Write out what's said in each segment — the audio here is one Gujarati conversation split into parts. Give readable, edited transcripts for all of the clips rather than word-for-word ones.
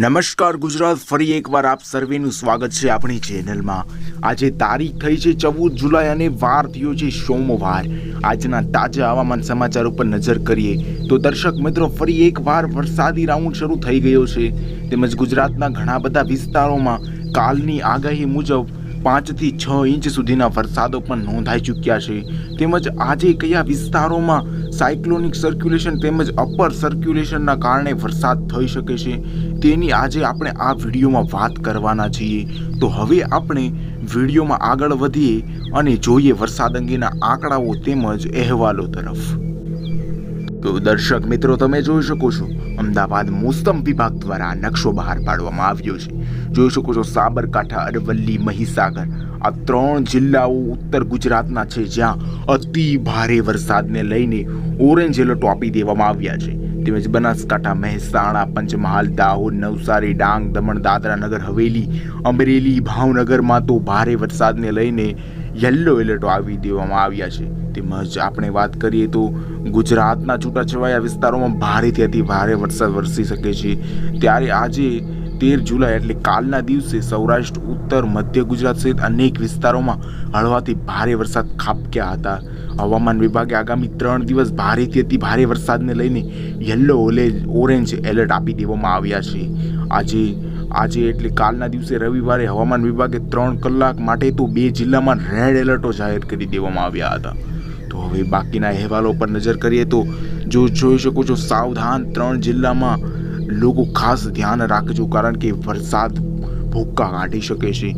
નમસ્કાર ગુજરાત, ફરી એકવાર આપ સર્વેનું સ્વાગત છે આપણી ચેનલમાં। આજે તારીખ થઈ છે 14 જુલાઈ અને વાર થયો છે સોમવાર। આજના તાજા હવામાન સમાચાર ઉપર નજર કરીએ તો દર્શક મિત્રો, ફરી એકવાર વરસાદી રાઉન્ડ શરૂ થઈ ગયો છે, તેમજ ગુજરાતના ઘણા બધા વિસ્તારોમાં કાલની આગાહી મુજબ 5 થી 6 ઇંચ સુધીના વરસાદો પણ નોંધાઈ ચૂક્યા છે। તેમજ આજે કયા વિસ્તારોમાં સાયક્લોનિક સર્ક્યુલેશન તેમજ અપર સર્ક્યુલેશનના કારણે વરસાદ થઈ શકે છે તેની આજે આપણે આ વિડીયોમાં વાત કરવાના છીએ। તો હવે આપણે વિડીયોમાં આગળ વધીએ અને જોઈએ વરસાદ અંગેના આંકડાઓ તેમજ અહેવાલો તરફ। તો દર્શક મિત્રો, તમે જોઈ શકો છો અમદાવાદ મોસમ વિભાગ દ્વારા નકશો બહાર પાડવામાં આવ્યો છે। જોઈ શકો છો સાબરકાંઠા, અરવલ્લી, મહીસાગર આ 3 જિલ્લાઓ ઉત્તર ગુજરાતના છે, જ્યાં અતિ ભારે વરસાદને લઈને ઓરેન્જ એલર્ટ આપી દેવામાં આવ્યા છે। તેમજ બનાસકાંઠા, મહેસાણા, પંચમહાલ, દાહોદ, નવસારી, ડાંગ, દમણ, દાદરા નગર હવેલી, અમરેલી, ભાવનગરમાં તો ભારે વરસાદને લઈને યલો એલર્ટ આવી દેવામાં આવ્યા છે। તેમજ આપણે વાત કરીએ તો ગુજરાતના છૂટાછવાયા વિસ્તારોમાં ભારેથી અતિ ભારે વરસાદ વરસી શકે છે। ત્યારે આજે 13 જુલાઈ એટલે કાલના દિવસે સૌરાષ્ટ્ર, ઉત્તર, મધ્ય ગુજરાત સહિત અનેક વિસ્તારોમાં હળવાથી ભારે વરસાદ ખાબક્યા હતા। હવામાન વિભાગે આગામી 3 દિવસ ભારેથી અતિ ભારે વરસાદને લઈને યલો ઓરેન્જ એલર્ટ આપી દેવામાં આવ્યા છે। આજે એટલે કાલના દિવસે રવિવારે હવામાન વિભાગે 3 કલાક માટે તો 2 જિલ્લામાં રેડ એલર્ટો જાહેર કરી દેવામાં આવ્યા હતા। તો હવે બાકીના અહેવાલો પર નજર કરીએ તો જોઈ શકો છો સાવધાન 3 જિલ્લામાં લોકો ખાસ ધ્યાન રાખજો, કારણ કે વરસાદ ભૂક્કા કાઢી શકે છે।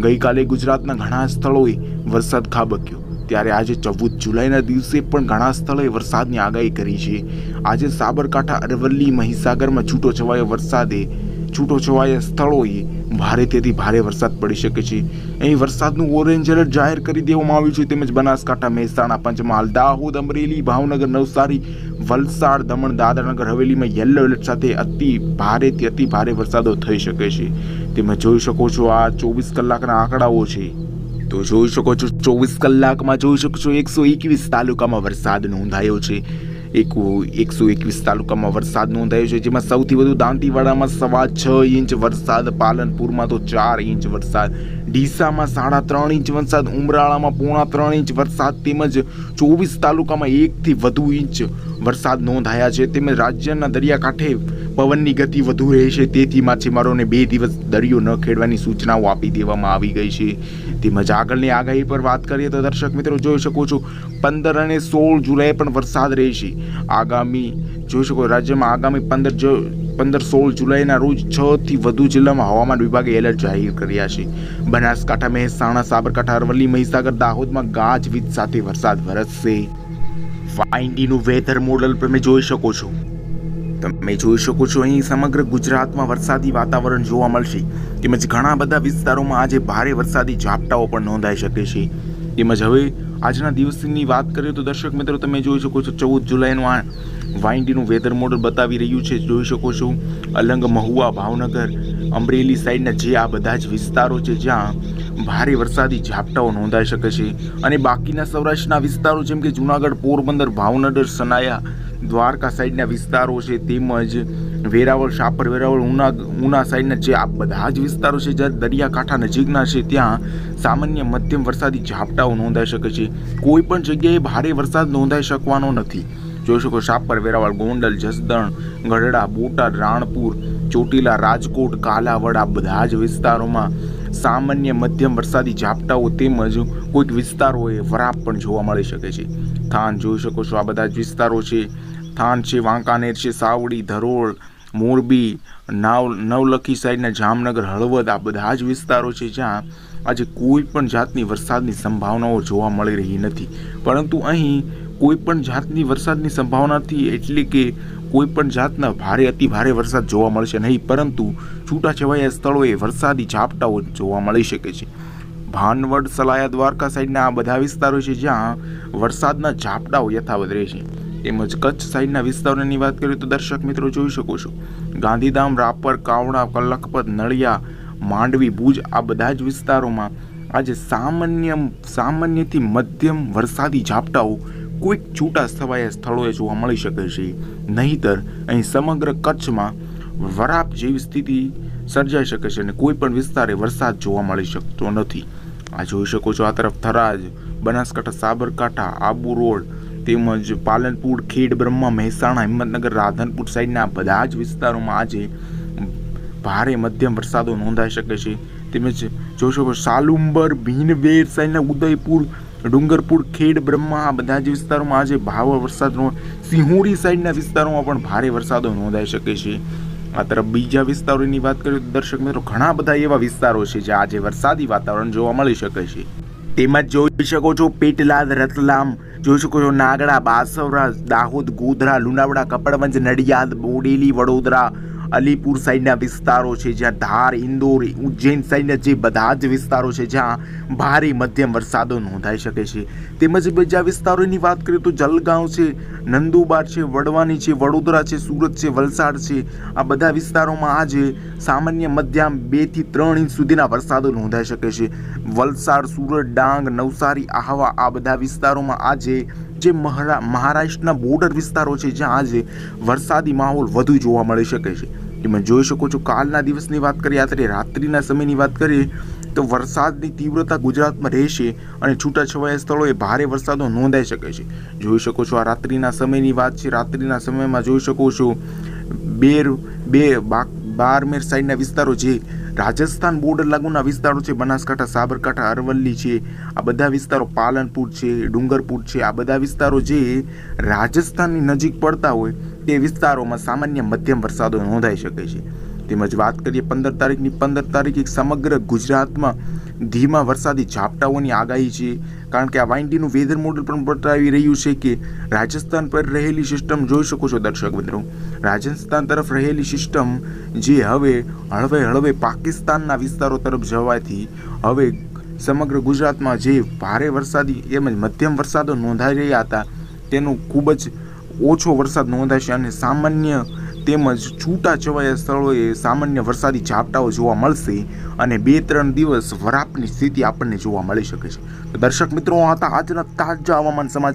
ગઈકાલે ગુજરાતના ઘણા સ્થળોએ વરસાદ ખાબક્યો, ત્યારે આજે 14 જુલાઈના દિવસે પણ ઘણા સ્થળોએ વરસાદની આગાહી કરી છે। આજે સાબરકાંઠા, અરવલ્લી, મહીસાગરમાં છૂટોછવાયા સ્થળોએ ભારેથી ભારે વરસાદ પડી શકે છે। અહીં વરસાદનું ઓરેન્જ એલર્ટ જાહેર કરી દેવામાં આવ્યું છે। તેમજ બનાસકાંઠા, મહેસાણા, પંચમહાલ, દાહોદ, અમરેલી, ભાવનગર, નવસારી, વલસાડ, દમણ, દાદરા નગર હવેલીમાં યલો એલર્ટ સાથે અતિ ભારે વરસાદો થઈ શકે છે। તેમજ જોઈ શકો છો આ 24 કલાકના આંકડાઓ છે। તો જોઈ શકો છો 24 કલાકમાં જોઈ શકો છો 121 તાલુકામાં વરસાદ નોંધાયો છે। 121 તાલુકામાં વરસાદ નોંધાયો છે, જેમાં સૌથી વધુ દાંતીવાડામાં 6.5 ઇંચ વરસાદ, પાલનપુરમાં તો 4 ઇંચ વરસાદ, ડીસામાં 3.5 ઇંચ વરસાદ, ઉમરાળામાં 3.5 ઇંચ વરસાદ તેમજ 24 તાલુકામાં 1 થી વધુ ઇંચ વરસાદ નોંધાયા છે। તેમજ રાજ્યના દરિયાકાંઠે પવનની ગતિ વધુ રહેશે, તેથી માછીમારોને 2 દિવસ દરિયો ન ખેડવાની સૂચનાઓ આપી દેવામાં આવી ગઈ છે। તેમજ આગળની આગાહી પર વાત કરીએ તો દર્શક મિત્રો, જોઈ શકો છો 15 અને 16 જુલાઈ પણ વરસાદ રહેશે। જોઈ શકો રાજ્યમાં આગામી 15-16 જુલાઈના રોજ 6 થી વધુ જિલ્લામાં હવામાન વિભાગે એલર્ટ જાહેર કર્યા છે। બનાસકાંઠા, મહેસાણા, સાબરકાંઠા, અરવલ્લી, મહીસાગર, દાહોદમાં ગાજવીજ સાથે વરસાદ વરસશે। 5Dનું વેધર મોડલ તમે જોઈ શકો છો। અહીં સમગ્ર ગુજરાતમાં વરસાદી વાતાવરણ જોવા મળશે, તેમજ ઘણા બધા વિસ્તારોમાં આજે ભારે વરસાદી ઝાપટાઓ પણ નોંધાઈ શકે છે। તેમજ હવે આજના દિવસની વાત કરીએ તો દર્શક મિત્રો, તમે જોઈ શકો છો 14 જુલાઈનું આ 5Dનું વેધર મોડલ બતાવી રહ્યું છે। જોઈ શકો છો અલંગ, મહુવા, ભાવનગર, અમરેલી સાઈડના જે આ બધા જ વિસ્તારો છે, જ્યાં ભારે વરસાદી ઝાપટાઓ નોંધાઈ શકે છે। અને બાકીના સૌરાષ્ટ્રના વિસ્તારો જેમ કે જુનાગઢ, પોરબંદર, ભાવનગર, સનાયા, દ્વારકા સાઈડના વિસ્તારો છે, તેમજ વેરાવળ, શાપર, વેરાવળ, ઉના સાઈડના જે આ બધા જ વિસ્તારો છે, જ્યાં દરિયાકાંઠા નજીકના છે, ત્યાં સામાન્ય મધ્યમ વરસાદી ઝાપટાઓ નોંધાઈ શકે છે। કોઈ પણ જગ્યાએ ભારે વરસાદ નોંધાઈ શકવાનો નથી। જોઈ શકો શાપર, વેરાવળ, ગોંડલ, જસદણ, ગઢડા, બોટાદ, રાણપુર, ચોટીલા, રાજકોટ, કાલાવડ આ બધા જ વિસ્તારોમાં સામાન્ય મધ્યમ વરસાદી ઝાપટાઓ તેમજ કોઈક વિસ્તારોએ વરાપ પણ જોવા મળી શકે છે। થાન જોઈ શકો છો, આ બધા જ વિસ્તારો છે, થાન છે, વાંકાનેર છે, સાવડી, ધરોળ, મોરબી, નવલખી સાઈડના જામનગર, હળવદ આ બધા જ વિસ્તારો છે, જ્યાં આજે કોઈ પણ જાતની વરસાદની સંભાવનાઓ જોવા મળી રહી નથી। પરંતુ અહીં કોઈ પણ જાતની વરસાદની સંભાવના નથી, એટલે કે કોઈ પણ જાતના અતિ ભારે વરસાદ જોવા મળશે નહીં, પરંતુ છૂટાછવાયા સ્થળોએ વરસાદી ઝાપટાઓ જોવા મળી શકે છે। ભાનવડ, સલાયા, દ્વારકા સાઈડના આ બધા વિસ્તારો છે, જ્યાં વરસાદના ઝાપટાઓ યથાવત રહેશે। તેમજ કચ્છ સાઈડના વિસ્તારોની વાત કરીએ તો દર્શક મિત્રો, જોઈ શકો છો ગાંધીધામ, રાપર, કાવડા, લખપત, નળિયા, માંડવી, ભુજ આ બધા જ વિસ્તારોમાં આજે સામાન્યથી મધ્યમ વરસાદી ઝાપટાઓ કોઈક છૂટા છવાયા સ્થળોએ જોવા મળી શકે છે। નહીંતર અહીં સમગ્ર કચ્છમાં વરાપ જેવી સ્થિતિ સર્જાઈ શકે છે અને કોઈ પણ વિસ્તારે વરસાદ જોવા મળી શકતો નથી. આ જોઈ શકો છો, આ તરફ થરાદ, બનાસકાંઠા, સાબરકાંઠા, આબુ રોડ તેમજ પાલનપુર, ખેડ બ્રહ્મા, મહેસાણા, હિંમતનગર, રાધનપુર સાઈડના બધા જ વિસ્તારોમાં આજે ભારે મધ્યમ વરસાદો નોંધાઈ શકે છે. તેમજ જોઈ શકો સાલુંબર, ભીનવેર સાઈડના ઉદયપુર, ડુંગરપુર, ખેડ બ્રહ્મા આ બધા જ વિસ્તારોમાં આજે ભારે વરસાદનો, સિંહોરી સાઈડના વિસ્તારોમાં પણ ભારે વરસાદો નોંધાઈ શકે છે. આ તરફ બીજા વિસ્તારોની વાત કરીએ તો દર્શક મિત્રો ઘણા બધા એવા વિસ્તારો છે જ્યાં આજે વરસાદી વાતાવરણ જોવા મળી શકે છે. તેમજ જોઈ શકો છો પેટલાદ, રતલામ, જોઈ શકો છો નાગડા, બાસવરા, દાહોદ, ગોધરા, લુણાવાડા, કપડવંજ, નડિયાદ, બોડેલી, વડોદરા, અલીપુર સાઈડના વિસ્તારો છે જ્યાં ધાર, ઇન્દોર, ઉજ્જૈન સાઈડના જે બધા જ વિસ્તારો છે જ્યાં ભારે મધ્યમ વરસાદો નોંધાઈ શકે છે. તેમજ બીજા વિસ્તારોની વાત કરીએ તો જલગાંવ છે, નંદુબાર છે, વડવાની છે, વડોદરા છે, સુરત છે, વલસાડ છે આ બધા વિસ્તારોમાં આજે સામાન્ય મધ્યમ 2 થી 3 ઇંચ સુધીના વરસાદો નોંધાઈ શકે છે. વલસાડ, સુરત, ડાંગ, નવસારી, આહવા આ બધા વિસ્તારોમાં આજે જે મહારાષ્ટ્રના બોર્ડર વિસ્તારો છે જ્યાં આજે વરસાદી માહોલ વધુ જોવા મળી શકે છે. તમે જોઈ શકો છો કાલના દિવસની વાત કરીએ, અત્યારે રાત્રિના સમયની વાત કરીએ તો વરસાદની તીવ્રતા ગુજરાતમાં રહેશે અને છૂટાછવાયા સ્થળોએ ભારે વરસાદો નોંધાઈ શકે છે. જોઈ શકો છો આ રાત્રિના સમયની વાત છે. રાત્રિના સમયમાં જોઈ શકો છો બારમેર સાઈડના વિસ્તારો જે રાજસ્થાન બોર્ડર લાગુના વિસ્તારો છે, બનાસકાંઠા, સાબરકાંઠા, અરવલ્લી છે આ બધા વિસ્તારો, પાલનપુર છે, ડુંગરપુર છે આ બધા વિસ્તારો જે રાજસ્થાનની નજીક પડતા હોય તે વિસ્તારોમાં સામાન્ય મધ્યમ વરસાદો નોંધાઈ શકે છે. તેમજ વાત કરીએ 15 તારીખની, 15 તારીખે સમગ્ર ગુજરાતમાં ધીમા વરસાદી ઝાપટાઓની આગાહી છે. કારણ કે આ વાઇન્ડીનું વેધર મોડલ પણ બતાવી રહ્યું છે કે રાજસ્થાન પર રહેલી સિસ્ટમ જોઈ શકો છો દર્શક મિત્રો, રાજસ્થાન તરફ રહેલી સિસ્ટમ જે હવે હળવે પાકિસ્તાનના વિસ્તારો તરફ જવાથી હવે સમગ્ર ગુજરાતમાં જે ભારે વરસાદી એમ જ મધ્યમ વરસાદો નોંધાઈ રહ્યા હતા તેનું ખૂબ જ ઓછો વરસાદ નોંધાશે અને સામાન્ય તેમજ છૂટાછવાયા સ્થળોએ સામાન્ય વરસાદી ઝાપટાઓ જોવા મળશે અને 2-3 દિવસ વરાપની સ્થિતિ આપણને જોવા મળી શકે છે. તો દર્શક મિત્રો, આ હતા આજના તાજા હવામાન સમાચાર.